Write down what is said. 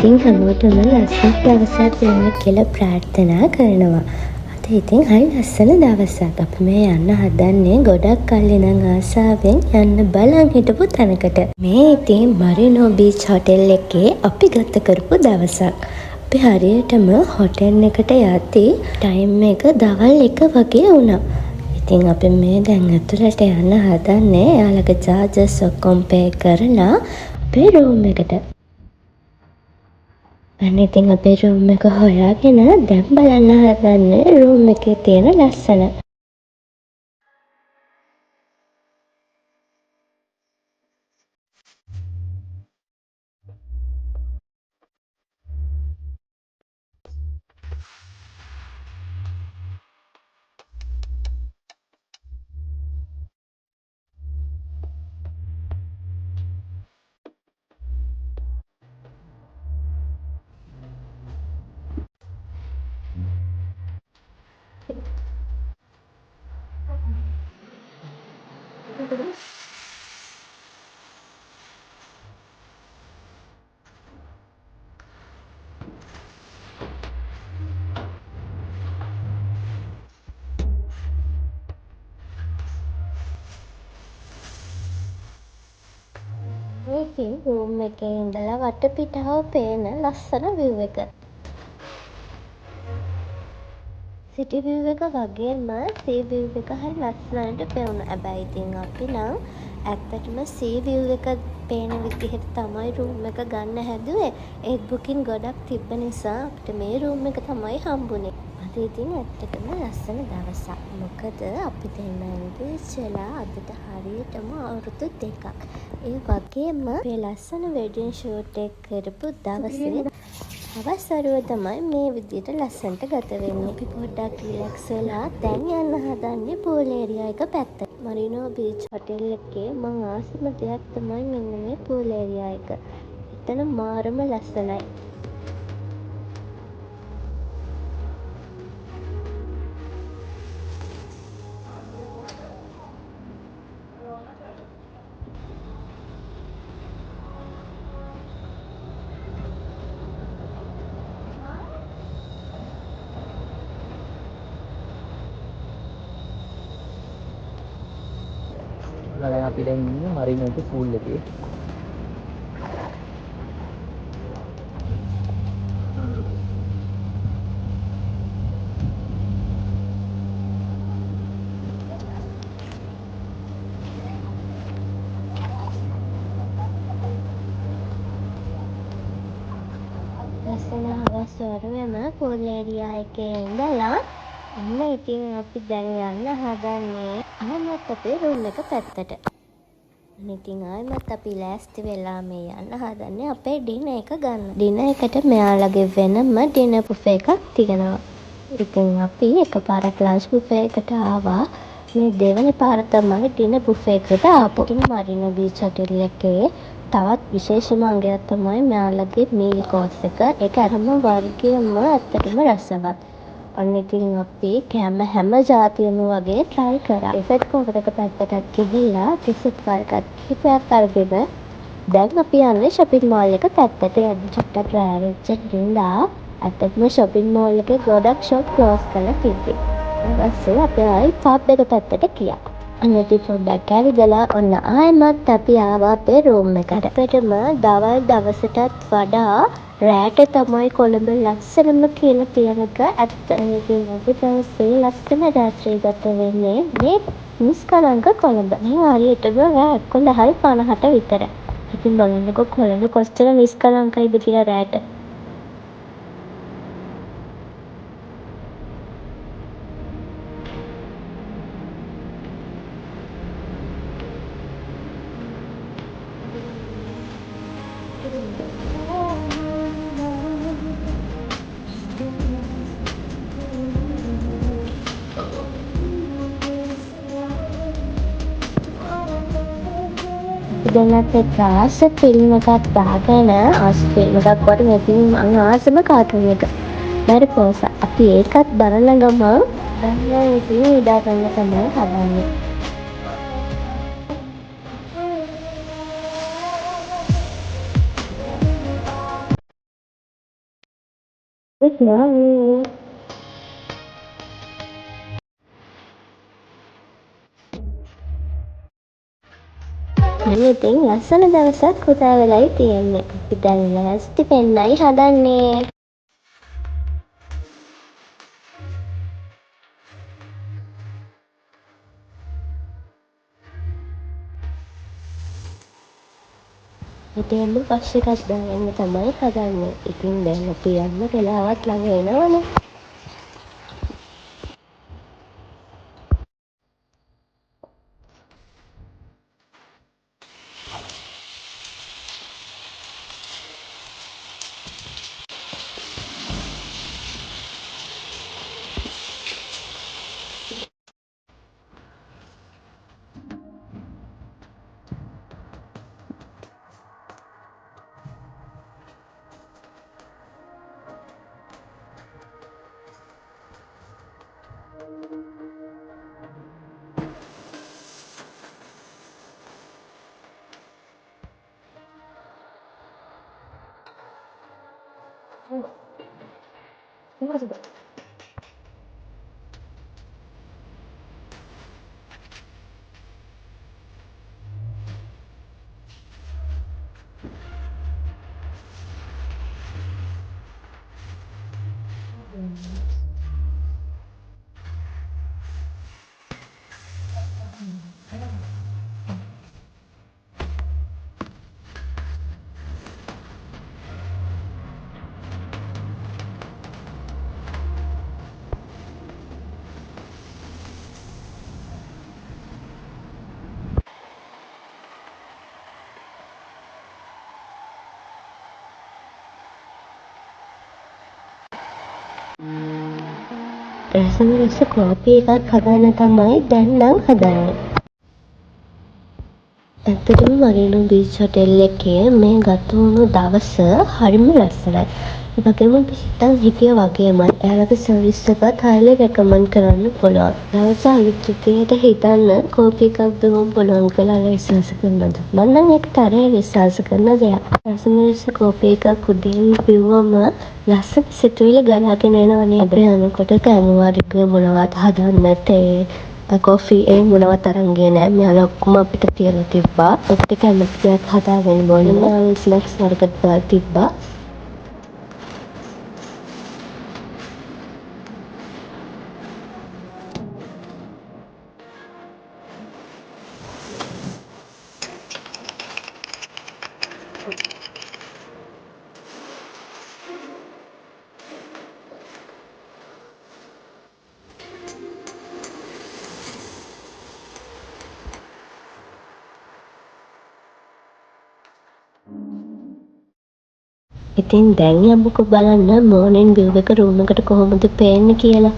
ඉතින් හැමෝටම ලස්සන දවසක් වෙන්න කියලා ප්‍රාර්ථනා කරනවා. අද ඉතින් හරි ලස්සන දවසක්. අපි මේ යන්න හදන්නේ ගොඩක් කල් ඉඳන් ආසාවෙන් යන්න බලන් හිටපු තැනකට. මේ ඉතින් මරිනෝ බීච් හොටෙල් එකේ අපි ගත කරපු දවසක්. අපි හරියටම හොටෙල් එකට යද්දී ටයිම් එක දවල් 1 වගේ වුණා. ඉතින් අපි මේ දැන් ඇතුළට යන්න හදන්නේ. එයාලගේ චාර්ජස් ඔක්කොම පේ කරලා අපේ රූම් එකට. අන්න ඉතින් අපේ රූම් එක හොයාගෙන දැන් බලන්න හදන්නේ රූම් එකේ තියෙන ලස්සන. මේකේ රූම් එකේ ඉඳලා වටපිටාව පේන ලස්සන view එක. සිටි view එක වගේම sea view එක හරි ලස්සනට පෙවුණා. හැබැයි ඉතින් අපි නම් ඇත්තටම sea view එක පේන විදිහට තමයි රූම් එක ගන්න හැදුවේ. ඒත් බුකින් ගොඩක් තිබ්බ නිසා අපිට මේ රූම් එක තමයි හම්බුනේ. අද ඉතින් ඇත්තටම ලස්සන දවසක්. මොකද අපි දෙන්න එන්ගේජ් වෙලා අදට හරියටම අවුරුදු 2ක්. ඒ වගේම මේ ලස්සන වෙඩින් ෂූට් එක කරපු දවසේ හවස් වරුව තමයි මේ විදිහට ලස්සනට ගත වෙන්නේ. අපි පොඩ්ඩක් රිලැක්ස් වෙලා දැන් යන්න හදන්නේ pool area එක පැත්තට. මරිනෝ බීච් හොටෙල් එකේ මම ආසම දෙයක් තමයි මෙන්න මේ pool area එක. එතන මාරම ලස්සනයි. දැන් අපි දැන් ඉන්නේ මරිනෝ එක pool එකේ. ලස්සන හවස් වරුවෙම pool area එකේ ඉඳලා අන්න ඉතින් අපි දැන් යන්න හදන්නේ ආයෙමත් අපේ රූම් එක පැත්තට. ඉතින් ආයෙමත් අපි ලෑස්ති වෙලා මේ යන්න හදන්නේ අපේ ඩිනර් එක ගන්න. ඩිනර් එකට මෙයාලගේ වෙනම ඩිනර් බුෆේ එකක් තියෙනවා. ඉතින් අපි එකපාරක් ලන්ච් බුෆේ එකට ආවා. මේ දෙවෙනි පාර තමයි ඩිනර් බුෆේ එකට ආපු. ඉතින් මරිනෝ බීච් හොටෙල් එකේ තවත් විශේෂම අංගයක් තමයි මෙයාලගේ මීල් කෝස් එක. ඒක හැම වර්ගයෙන්ම ඇත්තටම රසවත්. අන්න ඉතින් අපි කෑම හැම જાතියෙම වගේ try කරා. ඩෙසර්ට් කෝනර් එක පැත්තටත් ගිහිල්ලා ඩෙසර්ට් වර්ගත් කිහිපයක් අරගෙන දැන් අපි යන්නේ shopping mall එක පැත්තට. යන්න චුට්ටක් රෑ වෙච්ච හින්දා ඇත්තටම shopping mall එකේ ගොඩක් shop close කරලා තිබ්බේ. ඊට පස්සේ අපි ආයි pub එක පැත්තට ගියා. අන්න ඉතින් පොඩ්ඩක් ඇවිදලා ඔන්න ආයෙමත් අපි ආවා අපේ රූම් එකට. ඇත්තටම දවල් දවසටත් වඩා රෑට තමයි කොළඹ ලස්සනම කියලා කියන එක ඇත්ත. ඉතින් අපි දවසේ ලස්සන රාත්‍රිය ගත වෙන්නේ මේ නිස්කලංක කොළඹ. මේ හරියටම රෑ 11:50 විතර. ඉතින් බලන්නකෝ කොළඹ කොච්චර නිස්කලංකයිද කියලා රෑට. දැනත් එක්ක ෆිල්ම් එකක් දාගෙන ෆිල්ම් එකක් වට මේ ෆිල්ම් මම ආසම කාටුන් එක. බැරිපෝසා. අපි ඒකත් බලන ගමන් දැන් ඉතින් ඉඩ ගන්න තමයි හදන්නේ. Good morning. ඉතින් ලස්සන දවසක් උදා වෙලයි තියෙන්නේ. අපි දැන් ලෑස්ති වෙන්නයි හදන්නේ. ඉතින් බස් එකක් දාගන්න තමයි හදන්නේ. ඉතින් දැන් අපි යන්න වෙලාවත් ළඟ වෙනවනේ. රසම රස කෝපි එකක් හදන්න තමයි දැන් නම් හදන්නේ. ඇත්තටම මරීන බීච් හොටෙල් එකේ මේ ගත වුණු දවස හරිම ලස්සනයි. ඒ වගේම අපි හිතන් හිටිය වගේමයි එයාලගේ සර්විස් එකත් highly recommend කරන්න පුළුවන්. දවස අලුත් විදියට හිතන්න කෝපි එකක් බොන්න පුළුවන් කියලා විශ්වාස කරනවද? මම නම් ඒක තරයේ විශ්වාස කරන දෙයක්. රසම රස කෝපි එකක් උදේ පිව්වම ලස්සන සිතුවිලි ගලාගෙන එනවනේ. අපි යනකොට කැමුවාරික මොනවත් හදන්න තේ කොෆි ඒ මොනවත් අරන් ගියේ නෑ. මෙයාලා ඔක්කොම අපිට තියලා තිබ්බා. අපිට කැමති දෙයක් හදාගෙන බොන්න. ස්නැක්ස් වර්ගත් දාලා තිබ්බා. ඉතින් දැන් යමුකෝ බලන්න මෝර්නින් view එක රූම් එකට කොහොමද පේන්නේ කියලා.